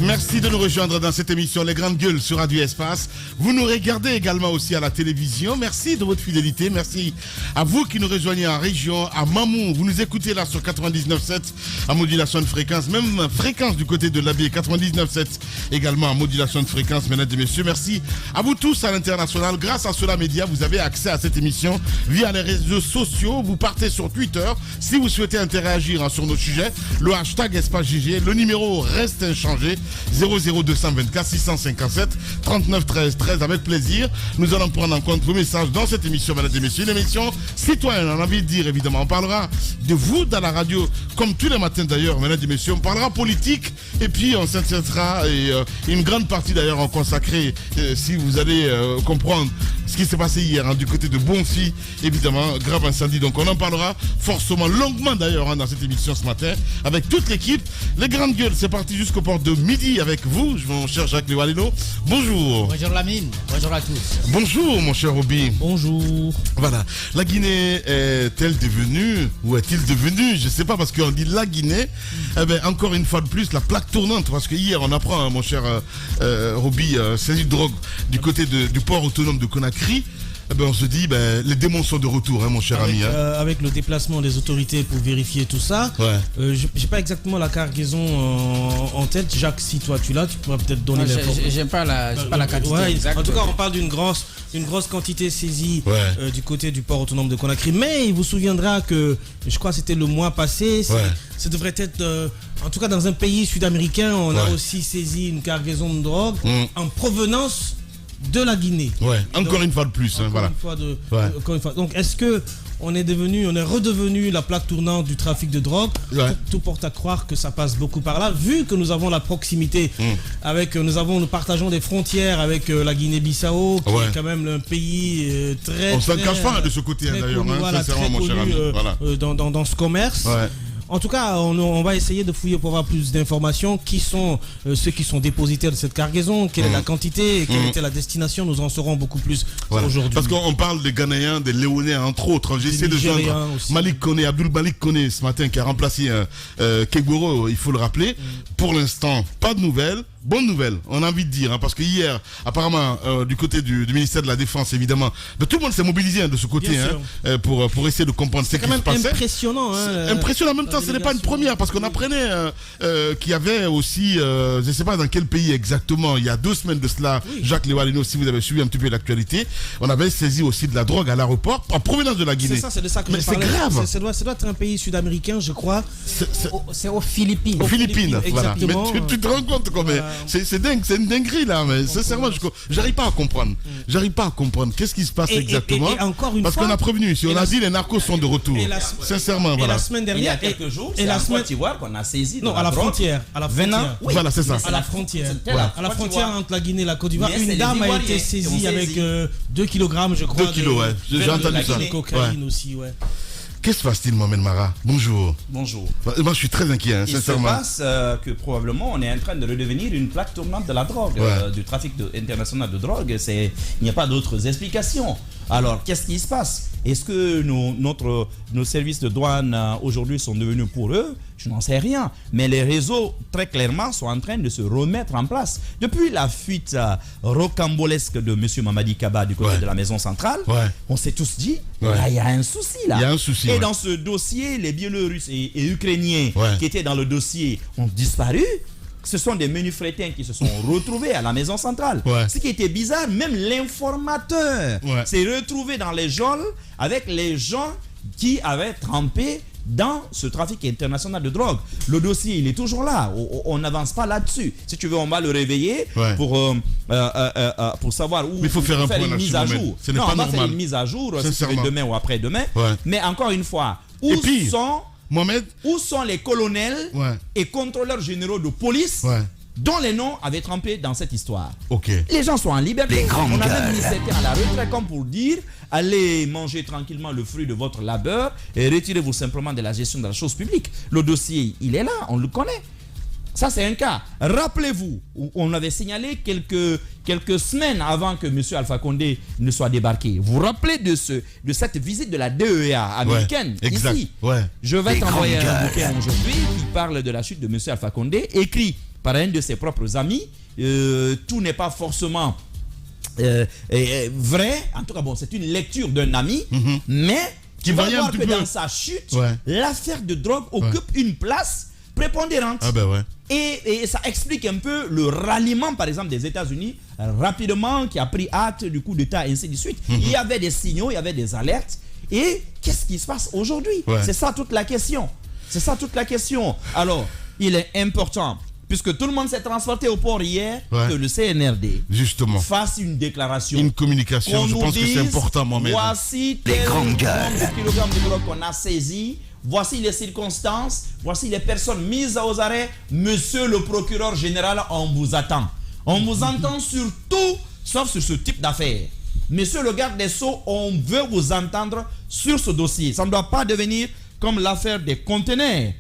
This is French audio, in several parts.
Merci de nous rejoindre dans cette émission Les Grandes Gueules sur Radio Espace. Vous nous regardez également aussi à la télévision. Merci de votre fidélité. Merci à vous qui nous rejoignez en région, à Mamou. Vous nous écoutez là sur 99.7 à modulation de fréquence. Même fréquence du côté de l'Abbé, 99.7 également à modulation de fréquence, mesdames et messieurs. Merci à vous tous à l'international. Grâce à Sola Média, vous avez accès à cette émission via les réseaux sociaux. Vous partez sur Twitter. Si vous souhaitez interagir sur nos sujets, le hashtag Espace GG, le numéro reste inchangé. 00224 657 39 13 13 avec plaisir. Nous allons prendre en compte vos messages dans cette émission, mesdames et messieurs, une émission citoyenne. On a envie de dire évidemment, on parlera de vous dans la radio, comme tous les matins d'ailleurs, mesdames et messieurs. On parlera politique et puis on s'intéressera et une grande partie d'ailleurs en consacrée, si vous allez comprendre ce qui s'est passé hier du côté de Bonfi, évidemment, grave incendie. Donc on en parlera forcément longuement d'ailleurs dans cette émission ce matin avec toute l'équipe. Les Grandes Gueules, c'est parti jusqu'au port de midi avec vous, mon cher Jacques Lewaleno. Bonjour. Bonjour Lamine, bonjour à tous. Bonjour mon cher Roby. Bonjour. Voilà, la Guinée est-elle devenue, ou est-il devenu, je ne sais pas parce qu'on dit la Guinée, encore une fois de plus, la plaque tournante, parce que hier on apprend, mon cher Roby, saisie de drogue du côté du port autonome de Conakry. On se dit, les démons sont de retour, mon cher ami. Avec le déplacement des autorités pour vérifier tout ça, je n'ai pas exactement la cargaison en tête. Jacques, si toi tu l'as, tu pourras peut-être donner l'information. J'ai pas la quantité exacte. En tout cas, on parle d'une grosse quantité saisie du côté du port autonome de Conakry. Mais il vous souviendra que, je crois que c'était le mois passé, ça devrait être, en tout cas dans un pays sud-américain, on a aussi saisi une cargaison de drogue en provenance de la Guinée. Encore une fois de plus. Encore une fois. Donc, est-ce que on est redevenu la plaque tournante du trafic de drogue? Tout porte à croire que ça passe beaucoup par là, vu que nous avons la proximité nous partageons des frontières avec la Guinée-Bissau, qui est quand même un pays très. On ne s'en cache pas de ce côté d'ailleurs, sincèrement, mon cher ami. Dans ce commerce. En tout cas, on va essayer de fouiller pour avoir plus d'informations. Qui sont ceux qui sont dépositaires de cette cargaison? Quelle est la quantité et quelle était la destination? Nous en saurons beaucoup plus aujourd'hui. Parce qu'on parle des Ghanéens, des Léonais, entre autres. J'ai essayé de joindre Malik Koné, Abdul Malik Koné ce matin, qui a remplacé Kegoro, il faut le rappeler. Pour l'instant, pas de nouvelles. Bonne nouvelle, on a envie de dire, parce que hier, apparemment, du côté du ministère de la Défense, évidemment, tout le monde s'est mobilisé de ce côté pour essayer de comprendre ce qui se passait. C'est impressionnant. Impressionnant, en même temps, ce n'est pas une première, parce qu'on apprenait qu'il y avait aussi, je ne sais pas dans quel pays exactement, il y a 2 semaines de cela, Jacques Lewaleno, si vous avez suivi un petit peu l'actualité, on avait saisi aussi de la drogue à l'aéroport en provenance de la Guinée. C'est de ça que je parlais. C'est grave. Ça doit être un pays sud-américain, je crois. C'est aux Philippines. Aux Philippines, voilà. Mais tu te rends compte quand même. C'est dingue, c'est une dinguerie là, mais sincèrement, j'arrive pas à comprendre. Qu'est-ce qui se passe exactement. Et encore une parce fois, qu'on a prévenu ici, on a dit les narcos sont de retour. Sincèrement, voilà. Et la semaine dernière, il y a quelques jours, c'est en Côte d'Ivoire qu'on a saisi. Non, à la frontière. Voilà, c'est ça. À la frontière. À la frontière entre la Guinée et la Côte d'Ivoire. Une dame a été saisie avec 2 kg, je crois. 2 kilos, j'ai entendu ça. De cocaïne aussi, Qu'est-ce qui se passe-t-il, Mohamed Mara? Bonjour. Bonjour. Moi, je suis très inquiet, sincèrement. Il se passe que probablement on est en train de redevenir une plaque tournante de la drogue, du trafic international de drogue. Il n'y a pas d'autres explications. Alors, qu'est-ce qui se passe? Est-ce que nos services de douane aujourd'hui sont devenus pour eux? Je n'en sais rien. Mais les réseaux, très clairement, sont en train de se remettre en place. Depuis la fuite rocambolesque de M. Mamadi Kaba du côté de la maison centrale, on s'est tous dit, il y a un souci là. Il y a un souci. Et dans ce dossier, les Biélorusses et Ukrainiens qui étaient dans le dossier ont disparu. Ce sont des menus frétins qui se sont retrouvés à la maison centrale. Ce qui était bizarre, même l'informateur s'est retrouvé dans les geôles avec les gens qui avaient trempé dans ce trafic international de drogue. Le dossier, il est toujours là. On n'avance pas là-dessus. Si tu veux, on va le réveiller pour savoir où. Mais il faut faire une mise à jour. Non, on va faire une mise à jour demain ou après-demain. Mais encore une fois, où sont les colonels et contrôleurs généraux de police dont les noms avaient trempé dans cette histoire? Les gens sont en liberté. On a même mis certains à la retraite comme pour dire allez manger tranquillement le fruit de votre labeur et retirez-vous simplement de la gestion de la chose publique. Le dossier, il est là, on le connaît. Ça, c'est un cas. Rappelez-vous, on avait signalé quelques semaines avant que M. Alpha Condé ne soit débarqué. Vous vous rappelez de cette visite de la DEA américaine ici? Je vais t'envoyer un bouquin aujourd'hui qui parle de la chute de M. Alpha Condé, écrit par un de ses propres amis. Tout n'est pas forcément vrai. En tout cas, bon, c'est une lecture d'un ami, mais tu vas voir que dans sa chute, l'affaire de drogue occupe une place prépondérante. Ah ben ouais. Et ça explique un peu le ralliement, par exemple, des États-Unis rapidement, qui a pris acte du coup d'État, ainsi de suite. Il y avait des signaux, il y avait des alertes. Et qu'est-ce qui se passe aujourd'hui? C'est ça toute la question. C'est ça toute la question. Alors, il est important, puisque tout le monde s'est transporté au port hier, que le CNRD fasse une déclaration. Une communication, je pense que c'est important, Mohamed. Voici les grandes gueules. Kilogrammes de drogue qu'on a saisi. Voici les circonstances, voici les personnes mises aux arrêts. Monsieur le procureur général, on vous attend. On vous entend sur tout, sauf sur ce type d'affaires. Monsieur le garde des Sceaux, on veut vous entendre sur ce dossier. Ça ne doit pas devenir comme l'affaire des conteneurs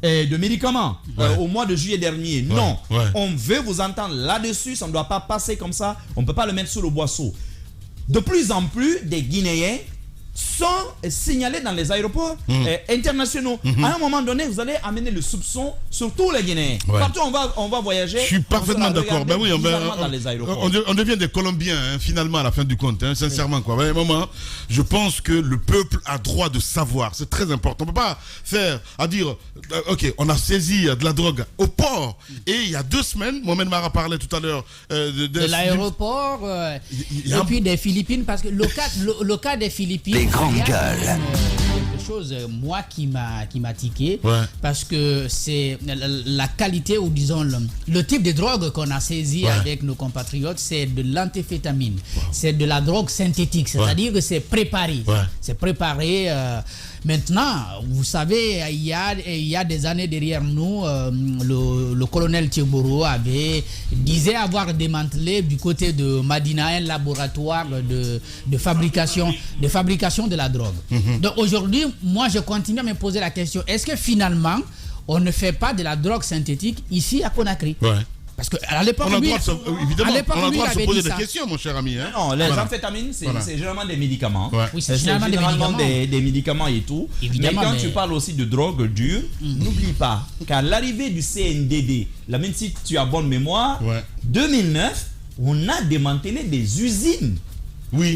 de médicaments au mois de juillet dernier. Non, on veut vous entendre là-dessus. Ça ne doit pas passer comme ça. On ne peut pas le mettre sous le boisseau. De plus en plus, des Guinéens sont signalés dans les aéroports internationaux. À un moment donné, vous allez amener le soupçon sur tous les Guinéens. Partout on va voyager. Je suis parfaitement d'accord. Ben oui, dans les aéroports. On devient des Colombiens, finalement, à la fin du compte. Sincèrement, quoi. À un moment, je pense que le peuple a droit de savoir. C'est très important. On ne peut pas faire à dire, ok, on a saisi de la drogue au port. Et il y a 2 semaines, Mohamed Mara parlait tout à l'heure de l'aéroport et puis des Philippines, parce que le cas des Philippines, grande gueule. Quelque chose, moi, qui m'a tiqué, parce que c'est la qualité, ou disons le type de drogue qu'on a saisi avec nos compatriotes, c'est de l'amphétamine. C'est de la drogue synthétique, c'est-à-dire que c'est préparé. C'est préparé. Maintenant, vous savez, il y a des années derrière nous, le colonel Thieboro disait avoir démantelé du côté de Madina un laboratoire de fabrication de la drogue. Donc aujourd'hui, moi je continue à me poser la question, est-ce que finalement on ne fait pas de la drogue synthétique ici à Conakry? Parce qu'à l'époque, on a le droit de se poser des questions, mon cher ami. Non, les amphétamines, c'est généralement des médicaments. Oui, c'est généralement des médicaments et tout. Évidemment, mais quand tu parles aussi de drogue dure, n'oublie pas qu'à l'arrivée du CNDD, là même si tu as bonne mémoire, 2009, on a démantelé des usines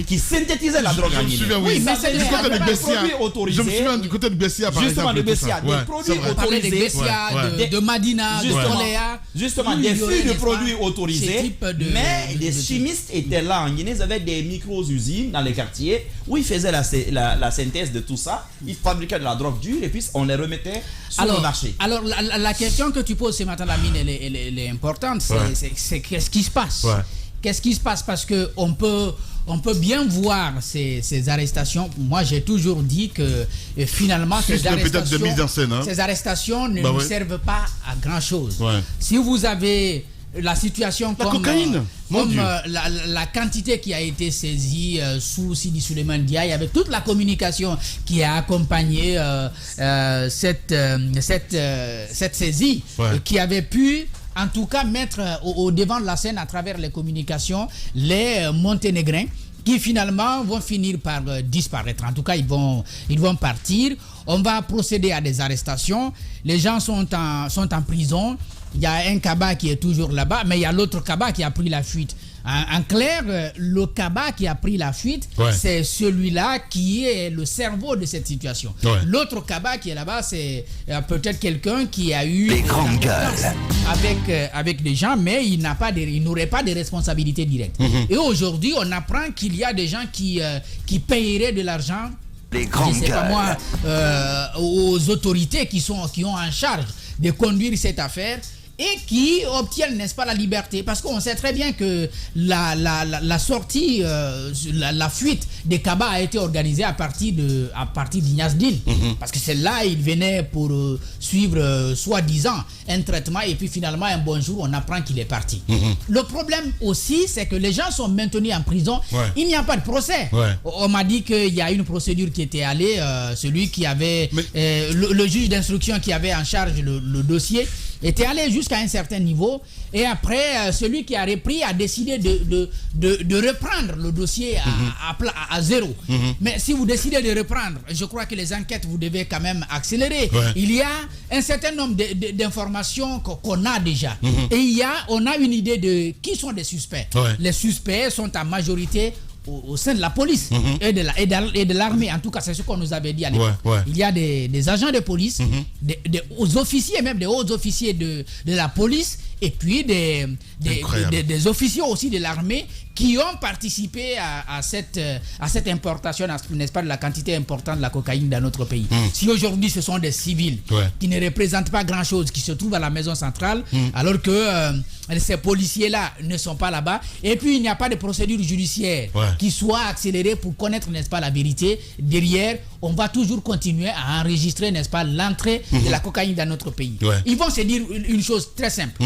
qui synthétisaient la drogue en Guinée. Oui, mais c'est du côté de Bessia. Je me souviens du côté de Bessia, par exemple. Justement, de Bessia. Des produits autorisés. De Madina, de Soléa. Justement, des flux de produits autorisés. Mais des chimistes étaient là en Guinée. Ils avaient des micro-usines dans les quartiers où ils faisaient la synthèse de tout ça. Ils fabriquaient de la drogue dure et puis on les remettait sur le marché. Alors, la question que tu poses ce matin, Lamine, elle est importante. C'est qu'est-ce qui se passe? Qu'est-ce qui se passe? Parce qu'on peut bien voir ces arrestations. Moi, j'ai toujours dit que finalement, ces arrestations ne nous servent pas à grand-chose. Si vous avez la situation comme la quantité qui a été saisie sous Sidi Souleymane Diaye, avec toute la communication qui a accompagné cette saisie, qui avait pu en tout cas mettre au devant de la scène à travers les communications les Monténégrins qui finalement vont finir par disparaître. En tout cas, ils vont partir. On va procéder à des arrestations. Les gens sont en prison. Il y a un Kaba qui est toujours là-bas, mais il y a l'autre Kaba qui a pris la fuite. En clair, le Kaba qui a pris la fuite, c'est celui-là qui est le cerveau de cette situation. L'autre Kaba qui est là-bas, c'est peut-être quelqu'un qui a eu des grandes gueules avec des gens, mais il n'aurait pas de responsabilité directe. Et aujourd'hui, on apprend qu'il y a des gens qui paieraient de l'argent, je sais pas moi, aux autorités qui ont en charge de conduire cette affaire, et qui obtiennent, n'est-ce pas, la liberté. Parce qu'on sait très bien que la sortie, la fuite des Kaba a été organisée à partir d'Ignace Dil. Parce que c'est là, il venait pour suivre, soi-disant, un traitement, et puis finalement, un bon jour, on apprend qu'il est parti. Le problème aussi, c'est que les gens sont maintenus en prison. Il n'y a pas de procès. On m'a dit qu'il y a une procédure qui était allée, celui qui avait, le juge d'instruction qui avait en charge le dossier, était allé jusqu'à un certain niveau. Et après, celui qui a repris a décidé de reprendre le dossier à zéro. Mais si vous décidez de reprendre, je crois que les enquêtes, vous devez quand même accélérer. Il y a un certain nombre d'informations qu'on a déjà. Et on a une idée de qui sont les suspects. Les suspects sont en majorité au sein de la police et de l'armée. En tout cas, c'est ce qu'on nous avait dit à l'époque. Il y a des agents de police, des hauts officiers, même des hauts officiers de la police, et puis des officiers aussi de l'armée qui ont participé à cette importation, n'est-ce pas, de la quantité importante de la cocaïne dans notre pays. Si aujourd'hui ce sont des civils qui ne représentent pas grand-chose, qui se trouvent à la maison centrale, alors que ces policiers-là ne sont pas là-bas, et puis il n'y a pas de procédure judiciaire qui soit accélérée pour connaître, n'est-ce pas, la vérité, derrière, on va toujours continuer à enregistrer, n'est-ce pas, l'entrée de la cocaïne dans notre pays. Ils vont se dire une chose très simple.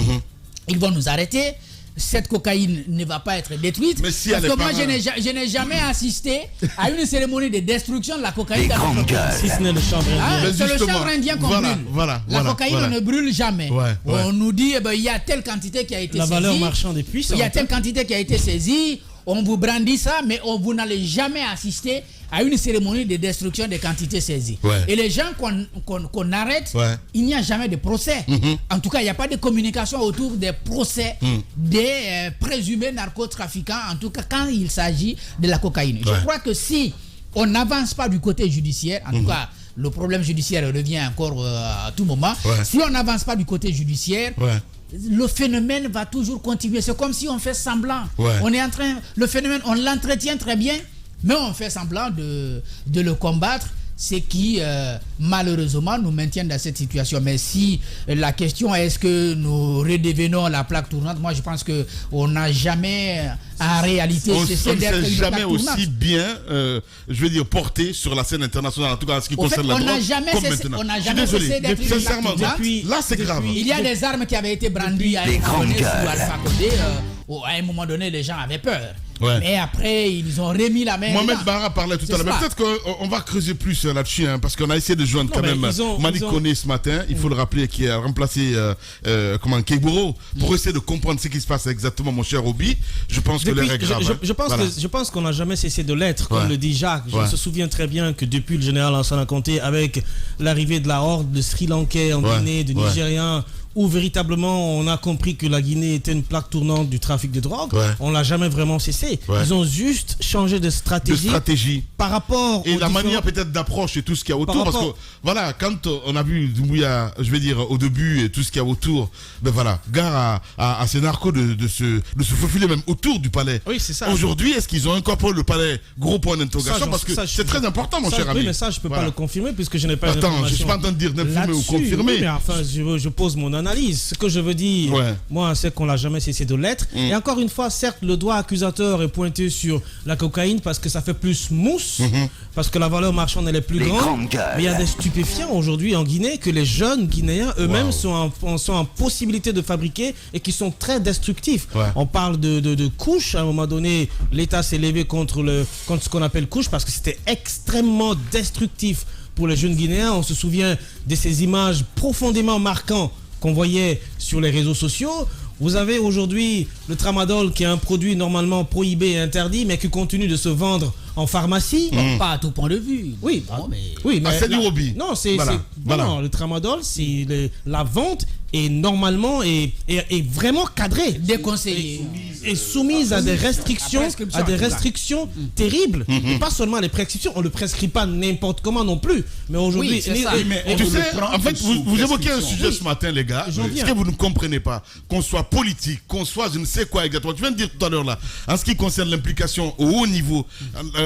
Ils vont nous arrêter. Cette cocaïne ne va pas être détruite. Mais si parce que moi, je n'ai jamais assisté à une cérémonie de destruction de la cocaïne dans notre pays. Si ce n'est le chanvre indien. C'est le chanvre indien qu'on brûle. La cocaïne, on ne brûle jamais. On nous dit, il y a telle quantité qui a été saisie. La valeur marchande est puissante. Il y a telle quantité qui a été saisie. On vous brandit ça, mais vous n'allez jamais assister à une cérémonie de destruction des quantités saisies. Et les gens qu'on arrête, il n'y a jamais de procès. En tout cas, il n'y a pas de communication autour des procès des présumés narcotrafiquants, en tout cas quand il s'agit de la cocaïne. Je crois que si on n'avance pas du côté judiciaire, en tout cas, le problème judiciaire revient encore à tout moment. Si on n'avance pas du côté judiciaire, le phénomène va toujours continuer. C'est comme si on fait semblant. On est en train, le phénomène, on l'entretient très bien, mais on fait semblant de le combattre, ce qui malheureusement nous maintient dans cette situation. Mais si la question est, est-ce que nous redevenons la plaque tournante, moi je pense qu'on n'a jamais en réalité cessé d'être une plaque tournante. On ne s'est jamais aussi bien, je veux dire, porté sur la scène internationale, en tout cas en ce qui concerne la drogue, on n'a jamais cessé d'être une plaque tournante. Là c'est grave. Il y a des armes qui avaient été brandies à Alpha Condé. À un moment donné, les gens avaient peur. Mais après, ils ont remis la main. Mohamed Barra parlait tout à l'heure. Peut-être qu'on va creuser plus là-dessus, parce qu'on a essayé de joindre Malik Koné ce matin. Il faut le rappeler, qui a remplacé Keiboro pour essayer de comprendre ce qui se passe exactement, mon cher Obi. Je pense que l'heure est grave. Je pense qu'on n'a jamais cessé de l'être, comme le dit Jacques. Je me souviens très bien que depuis le général Lansana Conté, avec l'arrivée de la horde de Sri Lankais en Guinée, de Nigériens, où véritablement on a compris que la Guinée était une plaque tournante du trafic de drogue, on l'a jamais vraiment cessé. Ils ont juste changé de stratégie par rapport et la manière peut-être d'approche et tout ce qu'il y a autour, parce que voilà, quand on a vu Doumbouya, je vais dire au début, et tout ce qu'il y a autour, ben voilà, gare à ces narcos de se faufiler même autour du palais. Aujourd'hui, est-ce qu'ils ont incorporé le palais, gros point d'interrogation, parce que c'est très important, mon cher ami. Oui, mais ça je peux pas le confirmer puisque je n'ai pas je suis pas en train de dire d'infirmer ou confirmer. Oui, mais enfin je pose mon analyse. Ce que je veux dire, moi, c'est qu'on l'a jamais cessé de l'être. Et encore une fois, certes, le doigt accusateur est pointé sur la cocaïne parce que ça fait plus mousse, parce que la valeur marchande elle est plus grande. Mais il y a des stupéfiants aujourd'hui en Guinée que les jeunes Guinéens eux-mêmes sont en possibilité de fabriquer et qui sont très destructifs. On parle de couches. À un moment donné, l'État s'est levé contre ce qu'on appelle couche parce que c'était extrêmement destructif pour les jeunes Guinéens. On se souvient de ces images profondément marquantes qu'on voyait sur les réseaux sociaux. Vous avez aujourd'hui le tramadol qui est un produit normalement prohibé et interdit mais qui continue de se vendre en pharmacie. Pas à tout point de vue. Oui, mais c'est du hobby. Non, non, le tramadol, c'est la vente est normalement est vraiment cadrée, déconseillée et soumise à des restrictions, terribles. Et pas seulement les prescriptions, on le prescrit pas n'importe comment non plus. Mais aujourd'hui, en fait, vous évoquez un sujet ce matin, les gars. Ce que vous ne comprenez pas, qu'on soit politique, qu'on soit je ne sais quoi exactement. Tu viens de dire tout à l'heure là, en ce qui concerne l'implication au haut niveau,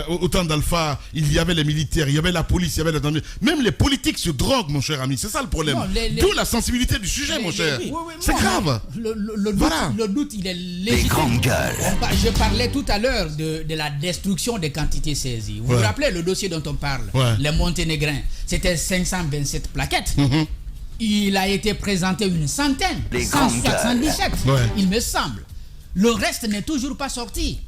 au temps d'Alpha, il y avait les militaires, il y avait la police, il y avait la même les politiques se droguent, mon cher ami. C'est ça le problème. D'où la sensibilité du sujet. Mon cher, c'est grave. Le doute, il est légitime. Je parlais tout à l'heure de la destruction des quantités saisies. Vous vous rappelez le dossier dont on parle, les Monténégrins, c'était 527 plaquettes. Il a été présenté une centaine, 177, il me semble. Le reste n'est toujours pas sorti.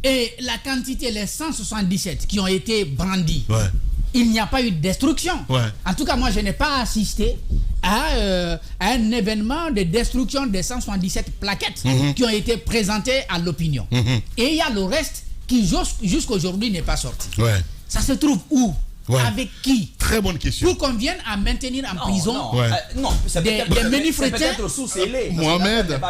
Et la quantité, les 177 qui ont été brandis, il n'y a pas eu de destruction. En tout cas, moi, je n'ai pas assisté à un événement de destruction des 177 plaquettes qui ont été présentées à l'opinion. Et il y a le reste qui, jusqu'à aujourd'hui, n'est pas sorti. Ça se trouve où? Avec qui? Très bonne question. Pour qu'on vienne à maintenir en prison des manifestants Mohamed,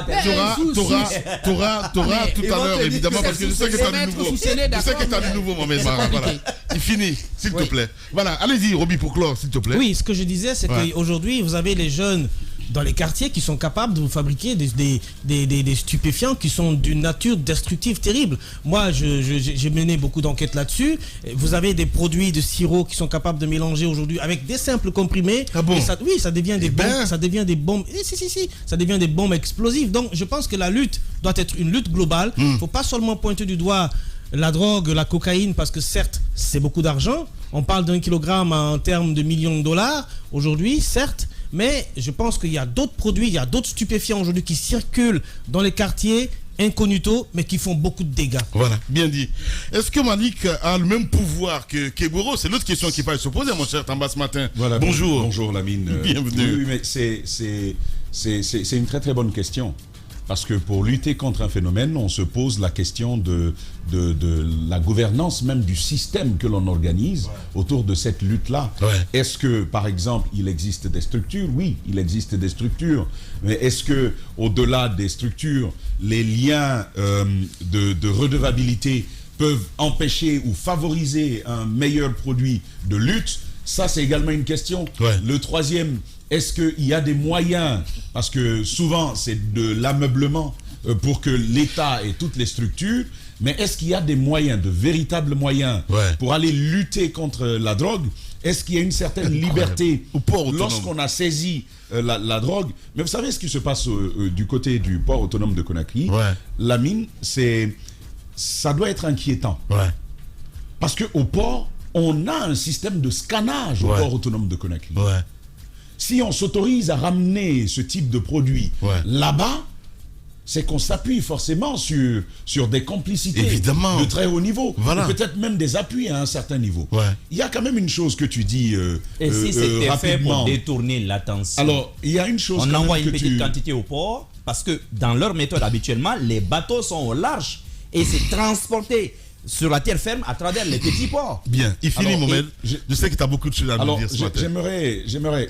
t'auras tout à l'heure, évidemment, parce que je sais que t'as du nouveau. Je sais que t'as du nouveau, Mohamed Mara. Voilà. Il finit, s'il te plaît. Voilà, allez-y, Roby, pour clore, s'il te plaît. Oui, ce que je disais, c'est qu'aujourd'hui, vous avez les jeunes dans les quartiers qui sont capables de vous fabriquer des stupéfiants qui sont d'une nature destructive terrible. Moi, j'ai mené beaucoup d'enquêtes là-dessus. Vous avez des produits de sirop qui sont capables de mélanger aujourd'hui avec des simples comprimés. Ah bon? Et ça devient des bombes. Ça devient des bombes. Ça devient des bombes explosives. Donc, je pense que la lutte doit être une lutte globale. Il ne faut pas seulement pointer du doigt la drogue, la cocaïne, parce que certes, c'est beaucoup d'argent. On parle d'1 kilogramme en termes de millions de dollars aujourd'hui, certes. Mais je pense qu'il y a d'autres produits, il y a d'autres stupéfiants aujourd'hui qui circulent dans les quartiers incognito, mais qui font beaucoup de dégâts. Voilà, bien dit. Est-ce que Malik a le même pouvoir que Keboro? C'est l'autre question qui va se poser, mon cher Tamba, ce matin. Voilà, bonjour. Bonjour, Lamine. Bienvenue. Oui, mais c'est une très très bonne question. Parce que pour lutter contre un phénomène, on se pose la question de la gouvernance même du système que l'on organise autour de cette lutte-là. Est-ce que, par exemple, il existe des structures? Oui, il existe des structures. Mais est-ce que, au-delà des structures, les liens de redevabilité peuvent empêcher ou favoriser un meilleur produit de lutte? Ça, c'est également une question. Le troisième, est-ce qu'il y a des moyens? Parce que souvent, c'est de l'ameublement pour que l'État et toutes les structures. Mais est-ce qu'il y a des moyens, de véritables moyens, pour aller lutter contre la drogue? Est-ce qu'il y a une certaine liberté lorsqu'on a saisi la drogue? Mais vous savez ce qui se passe du côté du port autonome de Conakry? Lamine, ça doit être inquiétant. Parce qu'au port, on a un système de scannage au port autonome de Conakry. Si on s'autorise à ramener ce type de produit là-bas, c'est qu'on s'appuie forcément sur des complicités de très haut niveau, peut-être même des appuis à un certain niveau. Il y a quand même une chose que tu dis et si c'était rapidement. fait pour détourner l'attention? Alors, il y a une chose. On envoie une petite quantité au port, parce que dans leur méthode habituellement, les bateaux sont au large et c'est transporté sur la terre ferme à travers les petits ports. Bien, il finit, Mohamed. Je sais que tu as beaucoup de choses à nous dire ce matin. J'aimerais,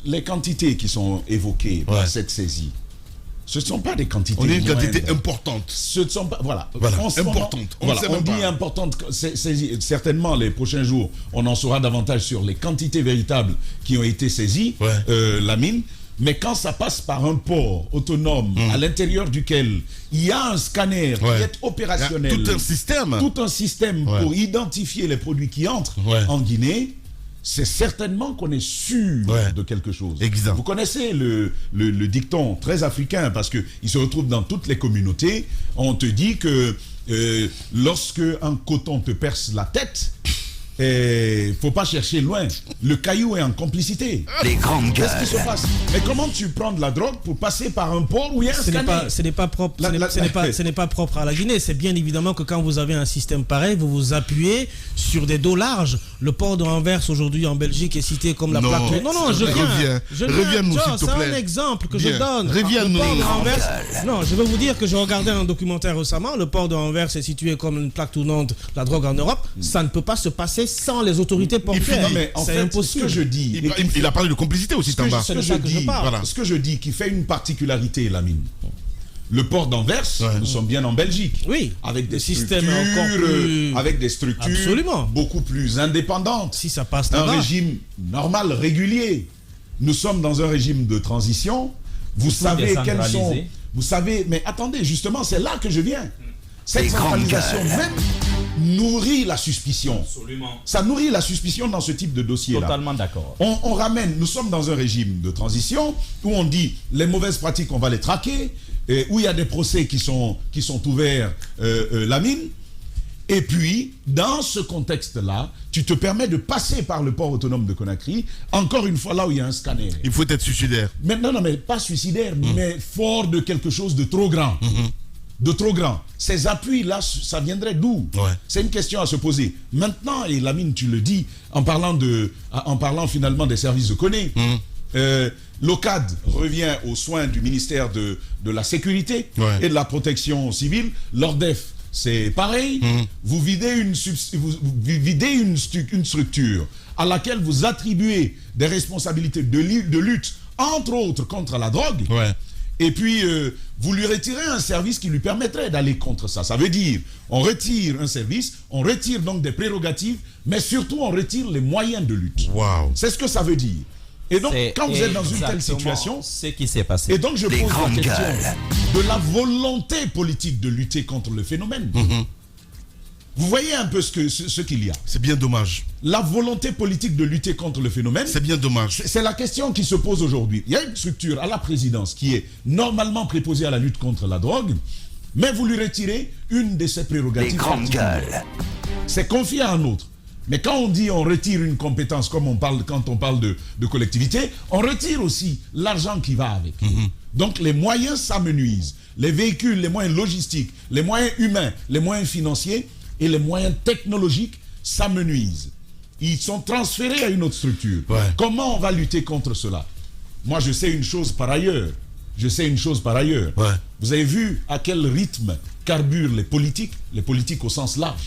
les quantités qui sont évoquées par cette saisie, ce ne sont pas des quantités. On est une quantité importante. Ce ne sont pas, importante. On dit importante. Certainement, les prochains jours, on en saura davantage sur les quantités véritables qui ont été saisies, la mine. Mais quand ça passe par un port autonome à l'intérieur duquel il y a un scanner qui est opérationnel, tout un système pour identifier les produits qui entrent en Guinée, c'est certainement qu'on est sûr de quelque chose. Exact. Vous connaissez le dicton très africain, parce qu'il se retrouve dans toutes les communautés. On te dit que lorsque un coton te perce la tête, il faut pas chercher loin. Le caillou est en complicité. Les grandes gueules. Qu'est-ce qui se passe? Mais comment tu prends de la drogue pour passer par un port où il y a un scanner? Ce n'est pas propre. Ce n'est pas propre à la Guinée. C'est bien évidemment que quand vous avez un système pareil, vous vous appuyez sur des dos larges. Le port de Anvers aujourd'hui en Belgique est cité comme la plaque. Non, je reviens-nous, s'il te plaît. C'est un exemple que je donne. Reviens-nous. Non, je veux vous dire que j'ai regardé un documentaire récemment. Le port de Anvers est situé comme une plaque tournante de la drogue en Europe. Ça ne peut pas se passer sans les autorités portuaires. C'est impossible. Ce que je dis, il a parlé de complicité aussi, Tamba. Ce que je dis qui fait une particularité, Lamine. Le port d'Anvers, nous sommes bien en Belgique. Oui. Avec des systèmes avec des structures beaucoup plus indépendantes. Si ça passe là-bas. Un régime normal, régulier. Nous sommes dans un régime de transition. Vous savez quels sont. Vous savez, mais attendez, justement, c'est là que je viens. Cette centralisation même nourrit la suspicion. Absolument. Ça nourrit la suspicion dans ce type de dossier-là. Totalement d'accord. On ramène, nous sommes dans un régime de transition où on dit les mauvaises pratiques, on va les traquer, et où il y a des procès qui sont ouverts, Lamine. Et puis, dans ce contexte-là, tu te permets de passer par le port autonome de Conakry, encore une fois là où il y a un scanner. Il faut être suicidaire. Mais non, mais pas suicidaire, mais fort de quelque chose de trop grand. de trop grand. Ces appuis-là, ça viendrait d'où? C'est une question à se poser. Maintenant, et Lamine, tu le dis, en parlant finalement des services de Koné, l'OCAD revient aux soins du ministère de la Sécurité et de la Protection civile. L'ORDEF, c'est pareil. Vous videz une structure à laquelle vous attribuez des responsabilités de lutte, entre autres, contre la drogue. Et puis, vous lui retirez un service qui lui permettrait d'aller contre ça. Ça veut dire, on retire un service, on retire donc des prérogatives, mais surtout, on retire les moyens de lutte. C'est ce que ça veut dire. Et donc, quand vous êtes dans une telle situation, c'est ce qui s'est passé. Et donc, je pose la question de la volonté politique de lutter contre le phénomène. Vous voyez un peu ce qu'il y a. C'est bien dommage. La volonté politique de lutter contre le phénomène. C'est bien dommage. C'est la question qui se pose aujourd'hui. Il y a une structure à la présidence qui est normalement préposée à la lutte contre la drogue, mais vous lui retirez une de ses prérogatives. Les grandes gueules. C'est confié à un autre. Mais quand on dit on retire une compétence, comme quand on parle de collectivité, on retire aussi l'argent qui va avec. Donc les moyens s'amenuisent. Les véhicules, les moyens logistiques, les moyens humains, les moyens financiers et les moyens technologiques s'amenuisent. Ils sont transférés à une autre structure. Comment on va lutter contre cela? Moi, je sais une chose par ailleurs. Vous avez vu à quel rythme carburent les politiques au sens large.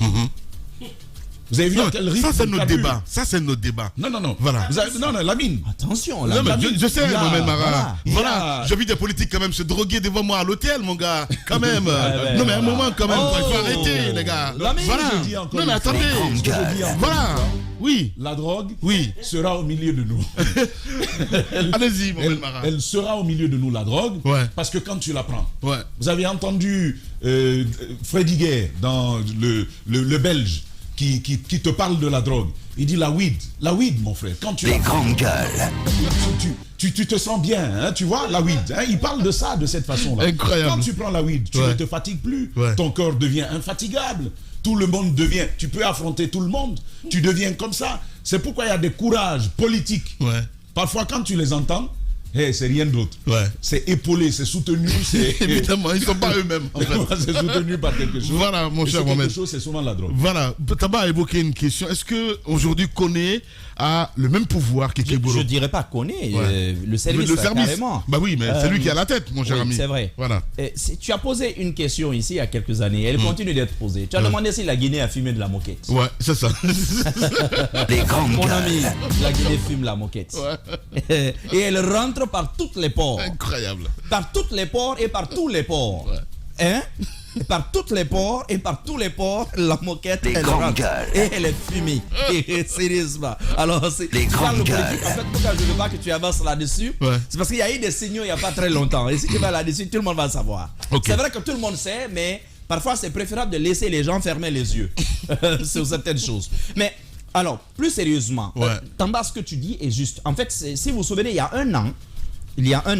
Vous avez vu à quel rythme? Ça, c'est notre débat. Ça, c'est notre débat. Non. Voilà. Non, Lamine. Attention, je sais, Mohamed Mara. Voilà. J'ai vu des politiques quand même se droguer devant moi à l'hôtel, mon gars. Quand même. Non, mais un moment, quand même. Il faut arrêter, les gars. Voilà. Non, mais attendez. Voilà. Oui. La drogue sera au milieu de nous. Allez-y, Mohamed Mara. Elle sera au milieu de nous, la drogue. Parce que quand tu la prends. Vous avez entendu Freddy Guerre dans le Belge. Qui te parle de la drogue. Il dit la weed, mon frère. Quand tu les grandes gueules. Tu te sens bien, hein, tu vois, la weed. Hein, il parle de ça de cette façon-là. Incroyable. Quand tu prends la weed, tu ne te fatigues plus. Ton corps devient infatigable. Tout le monde devient. Tu peux affronter tout le monde. Tu deviens comme ça. C'est pourquoi il y a des courages politiques. Parfois, quand tu les entends, c'est rien d'autre. C'est épaulé, c'est soutenu. Évidemment, ils ne sont pas eux-mêmes. En fait. C'est soutenu par quelque chose. Voilà, mon cher Mohamed. Quelque chose, c'est souvent la drogue. Voilà. Taba a évoqué une question. Est-ce qu'aujourd'hui, Koné a le même pouvoir qu'Ekeboro? Je ne dirais pas Koné. Le service, carrément. Bah oui, mais c'est lui qui a la tête, mon cher ami. C'est vrai. Voilà. Tu as posé une question ici il y a quelques années. Elle continue d'être posée. Tu as demandé si la Guinée a fumé de la moquette. Ouais, c'est ça. Les grandes Mon gueules. ami, la Guinée fume la moquette. Et elle rentre par toutes les ports. Incroyable. Par toutes les ports et par tous les ports. Hein? Et par toutes les ports et par tous les ports, la moquette, les elle rentre. Gueules. Et elle est fumée. Sérieusement. Alors, c'est les grandes gueules. En fait, pourquoi je veux pas que tu avances là-dessus, c'est parce qu'il y a eu des signaux il n'y a pas très longtemps. Et si tu vas là-dessus, tout le monde va savoir. C'est vrai que tout le monde sait, mais parfois c'est préférable de laisser les gens fermer les yeux sur certaines choses. Mais alors, plus sérieusement, Tamba, ce que tu dis est juste. En fait, si vous vous souvenez, il y a un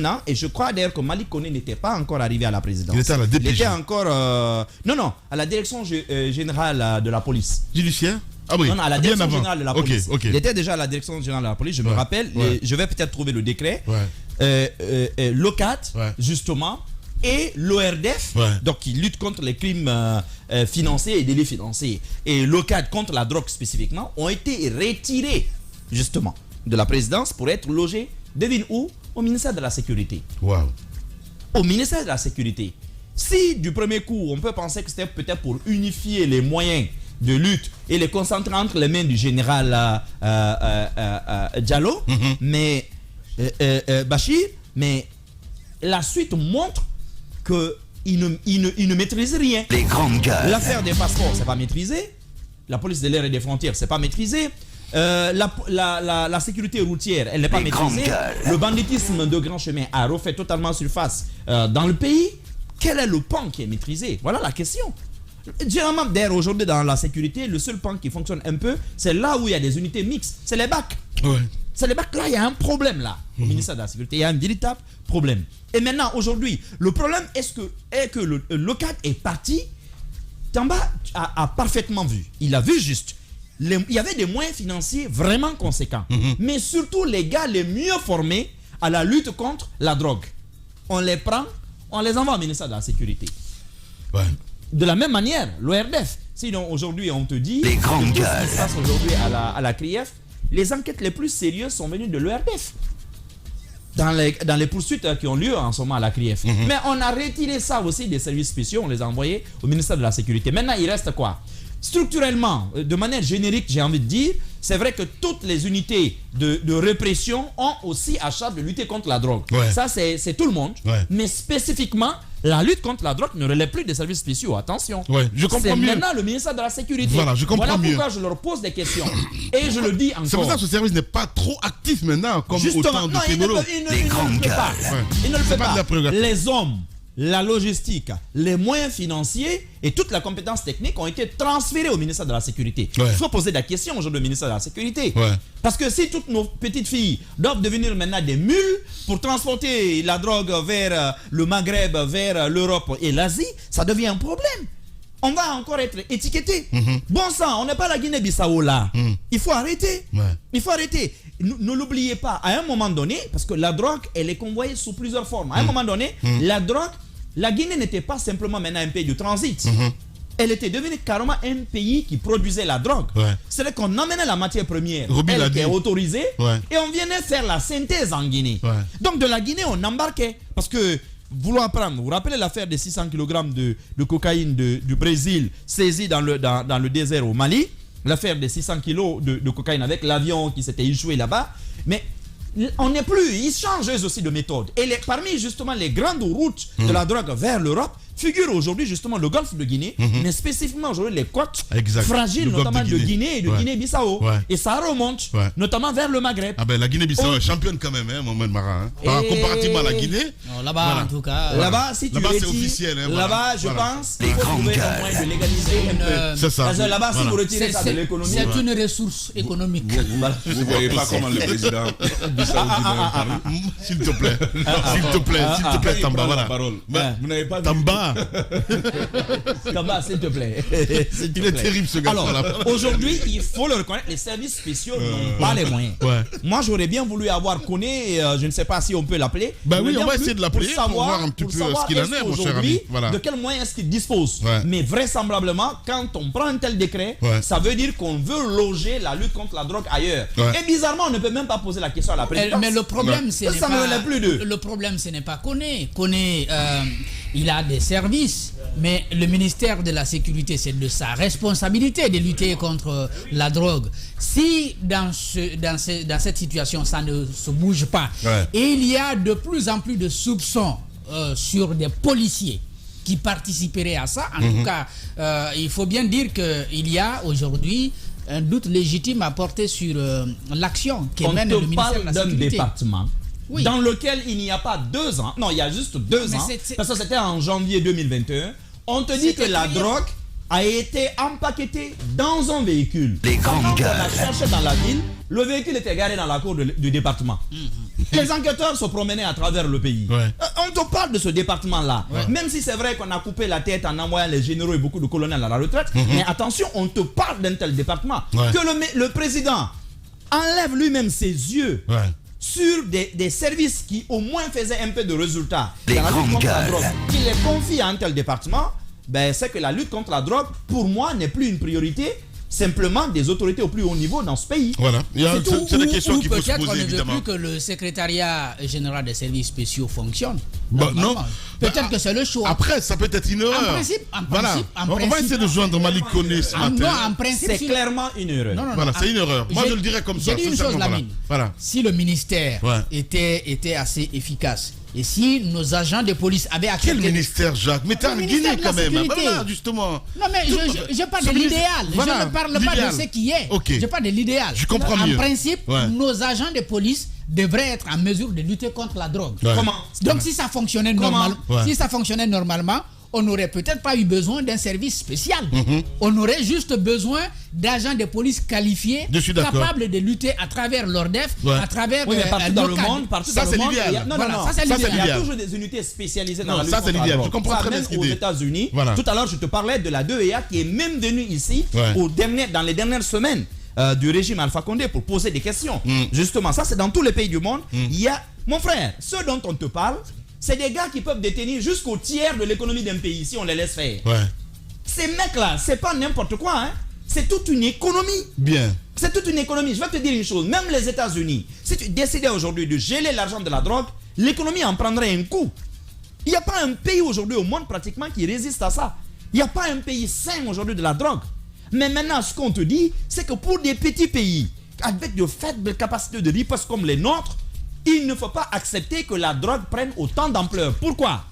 an, et je crois d'ailleurs que Malick Koné n'était pas encore arrivé à la présidence. Il était à la DPJ. Il était encore... non, à la direction générale de la police. Judiciaire? Ah oui, non, à la direction générale de la police. Okay. Il était déjà à la direction générale de la police, je me rappelle. Je vais peut-être trouver le décret. L'OCAT, justement, et l'ORDF, donc qui lutte contre les crimes financiers et délits financiers, et l'OCAT contre la drogue spécifiquement, ont été retirés, justement, de la présidence pour être logés, devine où? Au ministère de la Sécurité. Au ministère de la Sécurité. Si du premier coup, on peut penser que c'était peut-être pour unifier les moyens de lutte et les concentrer entre les mains du général Diallo, mais Bachir, mais la suite montre qu'il ne maîtrise rien. Les grandes gueules. L'affaire des passeports, c'est pas maîtrisé. La police de l'air et des frontières, c'est pas maîtrisé. La sécurité routière, elle n'est pas maîtrisée. Le banditisme de grand chemin a refait totalement surface dans le pays. Quel est le pan qui est maîtrisé? Voilà la question. Généralement, d'ailleurs, aujourd'hui, dans la sécurité, le seul pan qui fonctionne un peu, c'est là où il y a des unités mixtes. C'est les bacs. C'est les bacs. Là, il y a un problème, là. Au ministère de la Sécurité, il y a un véritable problème. Et maintenant, aujourd'hui, le problème est que le LOCAT est parti. Tamba a parfaitement vu. Il a vu juste. Il y avait des moyens financiers vraiment conséquents. Mais surtout, les gars les mieux formés à la lutte contre la drogue. On les prend, on les envoie au ministère de la Sécurité. De la même manière, l'ORDF. Sinon, aujourd'hui, on te dit les grandes que tout gueules. ce qui se passe aujourd'hui à la CRIEF, les enquêtes les plus sérieuses sont venues de l'ORDF. Dans les poursuites qui ont lieu en ce moment à la CRIEF. Mais on a retiré ça aussi des services spéciaux, on les a envoyés au ministère de la Sécurité. Maintenant, il reste quoi? Structurellement, de manière générique, j'ai envie de dire, c'est vrai que toutes les unités de répression ont aussi à charge de lutter contre la drogue. Ça, c'est tout le monde. Mais spécifiquement, la lutte contre la drogue ne relève plus des services spéciaux. Attention. Je comprends c'est mieux. Maintenant le ministère de la Sécurité. Voilà, je comprends mieux. Pourquoi je leur pose des questions. Et je le dis encore. C'est pour ça que ce service n'est pas trop actif maintenant, comme autant de criminels. Il ne le fait pas. Il ne le fait pas. Les hommes, la logistique, les moyens financiers et toute la compétence technique ont été transférés au ministère de la Sécurité. Il faut poser la question aujourd'hui au ministère de la Sécurité. Parce que si toutes nos petites filles doivent devenir maintenant des mules pour transporter la drogue vers le Maghreb, vers l'Europe et l'Asie, ça devient un problème. On va encore être étiqueté. Bon sang, on n'est pas la Guinée-Bissau là. Il faut arrêter. Il faut arrêter. Ne l'oubliez pas, à un moment donné, parce que la drogue, elle est convoyée sous plusieurs formes. À un moment donné, la drogue, la Guinée n'était pas simplement maintenant un pays de transit. Elle était devenue carrément un pays qui produisait la drogue. C'est-à-dire qu'on emmenait la matière première, elle était autorisée, et on venait faire la synthèse en Guinée. Donc de la Guinée, on embarquait. Parce que, vouloir prendre, vous vous rappelez l'affaire des 600 kg de cocaïne du Brésil saisie dans le désert au Mali, l'affaire des 600 kg de cocaïne avec l'avion qui s'était échoué là-bas. Mais on n'est plus, ils changent eux aussi de méthode. Et parmi justement les grandes routes de la drogue vers l'Europe, figure aujourd'hui justement le golfe de Guinée, mais spécifiquement aujourd'hui les côtes fragiles, notamment de Guinée et de Guinée-Bissau. Et ça remonte, notamment vers le Maghreb. Ah ben la Guinée-Bissau est championne quand même, Mohamed Marin. Comparativement à la Guinée. Là-bas, en tout cas. Là-bas, si tu c'est officiel. Là-bas, je pense qu'il faut trouver un moyen de légaliser un peu. C'est ça. Là-bas, si vous retirez ça de l'économie. C'est une ressource économique. Vous ne voyez pas comment le président s'il te plaît. S'il te plaît, Tamba. Voilà. Vous n'avez pas Tamba. Tamba, s'il te plaît. Il est terrible ce gars. Alors, aujourd'hui, il faut le reconnaître, les services spéciaux n'ont pas les moyens. Moi, j'aurais bien voulu avoir Koné, je ne sais pas si on peut l'appeler. Ben oui, on va essayer de l'appeler pour voir un petit peu ce qu'il en est, mon cher ami. De quels moyens est-ce qu'il dispose. Mais vraisemblablement, quand on prend un tel décret, ça veut dire qu'on veut loger la lutte contre la drogue ailleurs. Et bizarrement, on ne peut même pas poser la question à la présidence. Mais le problème, le problème, ce n'est pas Koné. Koné, il a des services, mais le ministère de la Sécurité, c'est de sa responsabilité de lutter contre la drogue. Si dans cette situation, ça ne se bouge pas, et il y a de plus en plus de soupçons sur des policiers qui participeraient à ça, en tout cas, il faut bien dire qu'il y a aujourd'hui un doute légitime à porter sur l'action qui mène le ministère de la Sécurité. On te parle d'un département dans lequel il n'y a pas 2 ans, non, il y a juste 2 ans, parce que c'était en janvier 2021, on te dit que la drogue a été empaquetée dans un véhicule. Quand on a cherché dans la ville, le véhicule était garé dans la cour du département. Les enquêteurs se promenaient à travers le pays. On te parle de ce département-là. Même si c'est vrai qu'on a coupé la tête en envoyant les généraux et beaucoup de colonels à la retraite, mais attention, on te parle d'un tel département. Que le président enlève lui-même ses yeux sur des services qui au moins faisaient un peu de résultats dans la lutte contre la drogue, qu'il les confie à un tel département, ben c'est que la lutte contre la drogue, pour moi, n'est plus une priorité simplement des autorités au plus haut niveau dans ce pays. Voilà, c'est des questions qu'il faut se poser, évidemment. Peut-être qu'on ne veut plus que le secrétariat général des services spéciaux fonctionne. Non. Peut-être que c'est le choix. Après, ça peut être une erreur. On va essayer de joindre Malik Koné ce matin. Non, en principe, c'est clairement une erreur. Voilà, c'est une erreur. Moi, je le dirais comme ça. J'ai dit une chose, Lamine. Si le ministère était assez efficace, et si nos agents de police avaient accepté... Quel ministère, Jacques? Mais t'es en Guinée quand même. Voilà, justement. Non, mais je parle de l'idéal. Je ne parle pas de ce qui est. Je parle de l'idéal. Je comprends mieux. En principe, nos agents de police devraient être en mesure de lutter contre la drogue. Comment? Donc, si ça fonctionnait normalement, on n'aurait peut-être pas eu besoin d'un service spécial. On aurait juste besoin d'agents de police qualifiés, capables de lutter à travers l'ORDF, à travers partout dans le monde. Ça, c'est l'idéal. Il y a toujours des unités spécialisées dans la lutte contre la drogue. Je comprends très bien cette idée. Aux États-Unis, tout à l'heure, je te parlais de la DEA qui est même venue ici dans les dernières semaines du régime Alpha Condé pour poser des questions. Justement, ça, c'est dans tous les pays du monde. Il y a, mon frère, ce dont on te parle, c'est des gars qui peuvent détenir jusqu'au tiers de l'économie d'un pays si on les laisse faire. Ouais. Ces mecs-là, c'est pas n'importe quoi, hein. C'est toute une économie. Bien. C'est toute une économie. Je vais te dire une chose, même les États-Unis, si tu décidais aujourd'hui de geler l'argent de la drogue, l'économie en prendrait un coup. Il n'y a pas un pays aujourd'hui au monde pratiquement qui résiste à ça. Il n'y a pas un pays sain aujourd'hui de la drogue. Mais maintenant, ce qu'on te dit, c'est que pour des petits pays, avec de faibles capacités de riposte comme les nôtres, il ne faut pas accepter que la drogue prenne autant d'ampleur. Pourquoi?